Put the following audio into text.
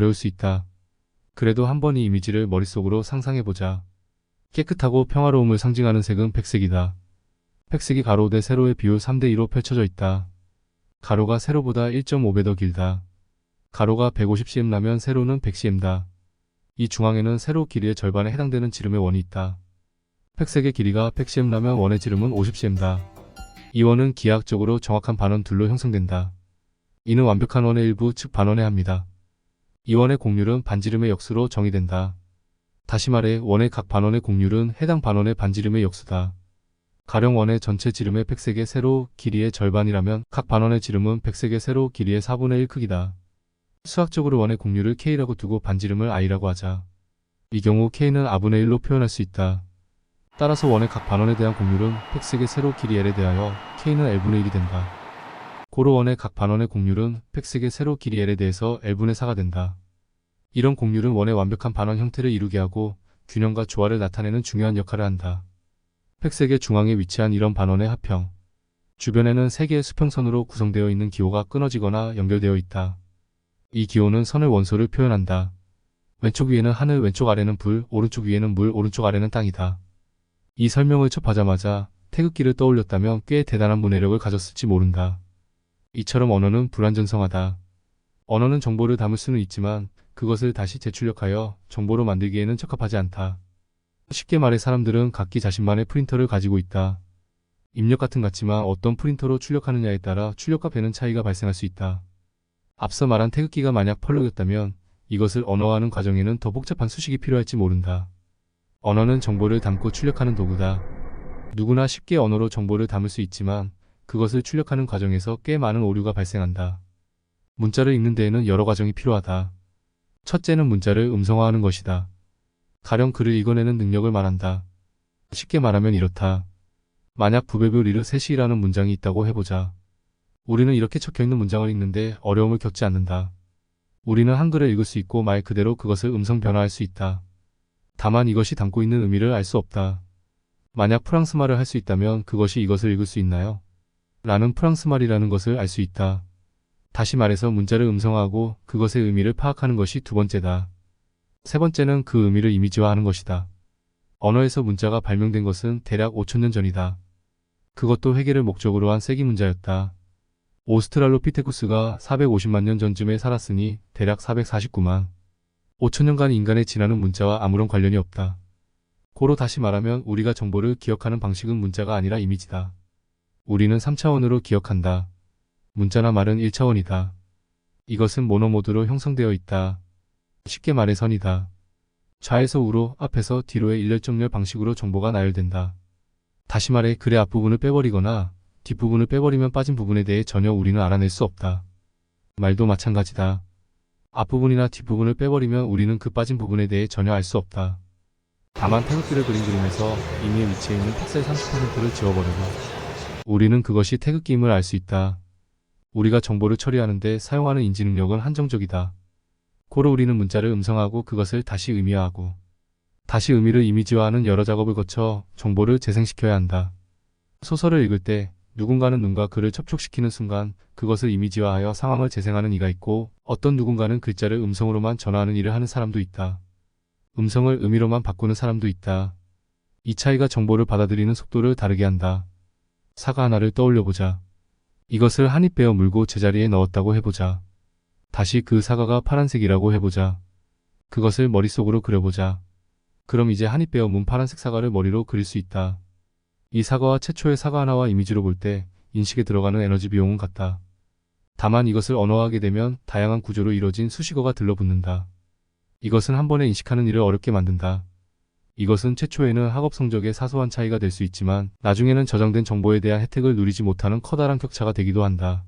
어려울 수 있다. 그래도 한번 이 이미지를 머릿속으로 상상해보자. 깨끗하고 평화로움을 상징하는 색은 백색이다. 백색이 가로 대 세로의 비율 3대2로 펼쳐져 있다. 가로가 세로보다 1.5배 더 길다. 가로가 150cm라면 세로는 100cm다. 이 중앙에는 세로 길이의 절반에 해당되는 지름의 원이 있다. 백색의 길이가 100cm라면 원의 지름은 50cm다. 이 원은 기하학적으로 정확한 반원 둘로 형성된다. 이는 완벽한 원의 일부, 즉 반원의 합니다. 이 원의 곡률은 반지름의 역수로 정의된다. 다시 말해 원의 각 반원의 곡률은 해당 반원의 반지름의 역수다. 가령 원의 전체 지름의 백색의 세로 길이의 절반이라면 각 반원의 지름은 백색의 세로 길이의 4분의 1 크기다. 수학적으로 원의 곡률을 K라고 두고 반지름을 I라고 하자. 이 경우 K는 R분의 1로 표현할 수 있다. 따라서 원의 각 반원에 대한 곡률은 백색의 세로 길이 L에 대하여 K는 L분의 1이 된다. 고로 원의 각 반원의 곡률은 백색의 세로 길이 L에 대해서 L분의 4가 된다. 이런 곡률은 원의 완벽한 반원 형태를 이루게 하고 균형과 조화를 나타내는 중요한 역할을 한다. 백색의 중앙에 위치한 이런 반원의 합평. 주변에는 3개의 수평선으로 구성되어 있는 기호가 끊어지거나 연결되어 있다. 이 기호는 선의 원소를 표현한다. 왼쪽 위에는 하늘, 왼쪽 아래는 불, 오른쪽 위에는 물, 오른쪽 아래는 땅이다. 이 설명을 접하자마자 태극기를 떠올렸다면 꽤 대단한 문해력을 가졌을지 모른다. 이처럼 언어는 불완전성하다. 언어는 정보를 담을 수는 있지만 그것을 다시 재출력하여 정보로 만들기에는 적합하지 않다. 쉽게 말해 사람들은 각기 자신만의 프린터를 가지고 있다. 입력 같은 같지만 어떤 프린터로 출력하느냐에 따라 출력과 배는 차이가 발생할 수 있다. 앞서 말한 태극기가 만약 펄럭였다면 이것을 언어화하는 과정에는 더 복잡한 수식이 필요할지 모른다. 언어는 정보를 담고 출력하는 도구다. 누구나 쉽게 언어로 정보를 담을 수 있지만 그것을 출력하는 과정에서 꽤 많은 오류가 발생한다. 문자를 읽는 데에는 여러 과정이 필요하다. 첫째는 문자를 음성화하는 것이다. 가령 글을 읽어내는 능력을 말한다. 쉽게 말하면 이렇다. 만약 부배별 이르 셋이라는 문장이 있다고 해보자. 우리는 이렇게 적혀있는 문장을 읽는데 어려움을 겪지 않는다. 우리는 한글을 읽을 수 있고 말 그대로 그것을 음성 변화할 수 있다. 다만 이것이 담고 있는 의미를 알 수 없다. 만약 프랑스말을 할 수 있다면 그것이 이것을 읽을 수 있나요? 라는 프랑스말이라는 것을 알 수 있다. 다시 말해서 문자를 음성화하고 그것의 의미를 파악하는 것이 두 번째다. 세 번째는 그 의미를 이미지화하는 것이다. 언어에서 문자가 발명된 것은 대략 5000년 전이다. 그것도 회계를 목적으로 한 세기 문자였다. 오스트랄로피테쿠스가 450만 년 전쯤에 살았으니 대략 449만 5000년간 인간의 진화는 문자와 아무런 관련이 없다. 고로 다시 말하면 우리가 정보를 기억하는 방식은 문자가 아니라 이미지다. 우리는 3차원으로 기억한다. 문자나 말은 1차원이다. 이것은 모노모드로 형성되어 있다. 쉽게 말해 선이다. 좌에서 우로, 앞에서 뒤로의 일렬정렬 방식으로 정보가 나열된다. 다시 말해 글의 앞부분을 빼버리거나 뒷부분을 빼버리면 빠진 부분에 대해 전혀 우리는 알아낼 수 없다. 말도 마찬가지다. 앞부분이나 뒷부분을 빼버리면 우리는 그 빠진 부분에 대해 전혀 알 수 없다. 다만 태극기를 그린 그림에서 이미에 위치해 있는 픽셀 30%를 지워버려도 우리는 그것이 태극기임을 알 수 있다. 우리가 정보를 처리하는데 사용하는 인지 능력은 한정적이다. 고로 우리는 문자를 음성하고 그것을 다시 의미화하고 다시 의미를 이미지화하는 여러 작업을 거쳐 정보를 재생시켜야 한다. 소설을 읽을 때 누군가는 눈과 글을 접촉시키는 순간 그것을 이미지화하여 상황을 재생하는 이가 있고 어떤 누군가는 글자를 음성으로만 전하는 일을 하는 사람도 있다. 음성을 의미로만 바꾸는 사람도 있다. 이 차이가 정보를 받아들이는 속도를 다르게 한다. 사과 하나를 떠올려보자. 이것을 한 입 베어 물고 제자리에 넣었다고 해보자. 다시 그 사과가 파란색이라고 해보자. 그것을 머릿속으로 그려보자. 그럼 이제 한 입 베어 문 파란색 사과를 머리로 그릴 수 있다. 이 사과와 최초의 사과 하나와 이미지로 볼 때 인식에 들어가는 에너지 비용은 같다. 다만 이것을 언어화하게 되면 다양한 구조로 이루어진 수식어가 들러붙는다. 이것은 한 번에 인식하는 일을 어렵게 만든다. 이것은 최초에는 학업 성적의 사소한 차이가 될 수 있지만 나중에는 저장된 정보에 대한 혜택을 누리지 못하는 커다란 격차가 되기도 한다.